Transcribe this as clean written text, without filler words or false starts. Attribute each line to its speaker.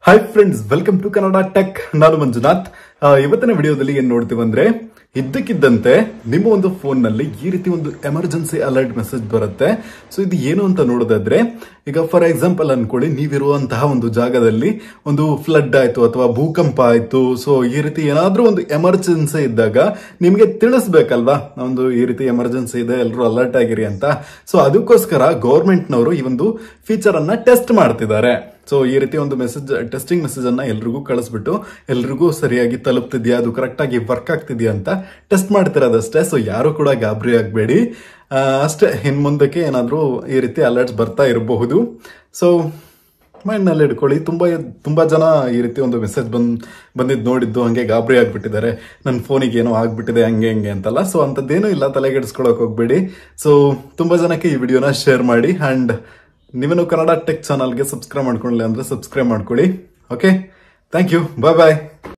Speaker 1: Hi friends, welcome to Kannada tech. ನಾನು ಮಂಜುನಾಥ್. ಇವತ್ತಿನ ವಿಡಿಯೋದಲ್ಲಿ ಏನ್ ನೋಡ್ತೀವಿ ಅಂದ್ರೆ, ಇದ್ದಕ್ಕಿದ್ದಂತೆ ನಿಮ್ಮ ಒಂದು ಫೋನ್ ನಲ್ಲಿ ಈ ರೀತಿ ಒಂದು ಎಮರ್ಜೆನ್ಸಿ ಅಲರ್ಟ್ ಮೆಸೇಜ್ ಬರುತ್ತೆ. ಸೊ ಇದು ಏನು ಅಂತ ನೋಡೋದಾದ್ರೆ, ಈಗ ಫಾರ್ ಎಕ್ಸಾಂಪಲ್ ಅನ್ಕೊಳ್ಳಿ, ನೀವಿರುವಂತಹ ಒಂದು ಜಾಗದಲ್ಲಿ ಒಂದು ಫ್ಲಡ್ ಆಯ್ತು ಅಥವಾ ಭೂಕಂಪ ಆಯ್ತು. ಸೊ ಈ ರೀತಿ ಏನಾದ್ರೂ ಒಂದು ಎಮರ್ಜೆನ್ಸಿ ಇದ್ದಾಗ ನಿಮ್ಗೆ ತಿಳಿಸ್ಬೇಕಲ್ವಾ, ಒಂದು ಈ ರೀತಿ ಎಮರ್ಜೆನ್ಸಿ ಇದೆ, ಎಲ್ಲರೂ ಅಲರ್ಟ್ ಆಗಿರಿ ಅಂತ. ಸೊ ಅದಕ್ಕೋಸ್ಕರ ಗವರ್ಮೆಂಟ್ ನವರು ಈ ಒಂದು ಫೀಚರ್ ಅನ್ನ ಟೆಸ್ಟ್ ಮಾಡ್ತಿದ್ದಾರೆ. ಸೊ ಈ ರೀತಿ ಒಂದು ಟೆಸ್ಟಿಂಗ್ ಮೆಸೇಜ್ ಅನ್ನ ಎಲ್ರಿಗೂ ಕಳಿಸ್ಬಿಟ್ಟು ಎಲ್ರಿಗೂ ಸರಿಯಾಗಿ ತಲುಪ್ತಿದ್ಯಾ, ಅದು ಕರೆಕ್ಟ್ ಆಗಿ ವರ್ಕ್ ಆಗ್ತಿದ್ಯಾ ಅಂತ ಟೆಸ್ಟ್ ಮಾಡ್ತಿರೋದಷ್ಟೇ. ಸೊ ಯಾರು ಕೂಡ ಗಾಬರಿ ಆಗ್ಬೇಡಿ, ಅಷ್ಟೇ. ಇನ್ ಮುಂದಕ್ಕೆ ಏನಾದ್ರೂ ಈ ರೀತಿ ಅಲರ್ಟ್ಸ್ ಬರ್ತಾ ಇರಬಹುದು. ಸೊ ಮೈಂಡ್ ನಲ್ಲಿ ಇಟ್ಕೊಳ್ಳಿ. ತುಂಬಾ ಜನ ಈ ರೀತಿ ಒಂದು ಮೆಸೇಜ್ ಬಂದಿದ್ದು ನೋಡಿದ್ದು ಹಂಗೆ ಗಾಬರಿ ಆಗ್ಬಿಟ್ಟಿದ್ದಾರೆ, ನನ್ನ ಫೋನಿಗೆ ಏನೋ ಆಗ್ಬಿಟ್ಟಿದೆ ಹಂಗೆ ಅಂತೆಲ್ಲ. ಸೊ ಅಂತದ್ದೇನೂ ಇಲ್ಲ, ತಲೆಗೆಡಿಸ್ಕೊಳಕ್ ಹೋಗ್ಬೇಡಿ. ಸೊ ತುಂಬಾ ಜನಕ್ಕೆ ಈ ವಿಡಿಯೋನ ಶೇರ್ ಮಾಡಿ. ಅಂಡ್ ನೀವೇನು ಕನ್ನಡ ಟೆಕ್ ಚಾನಲ್ಗೆ ಸಬ್ಸ್ಕ್ರೈಬ್ ಮಾಡ್ಕೊಳ್ಳಿ ಅಂದ್ರೆ ಸಬ್ಸ್ಕ್ರೈಬ್ ಮಾಡ್ಕೊಳ್ಳಿ. Okay, thank you, bye bye.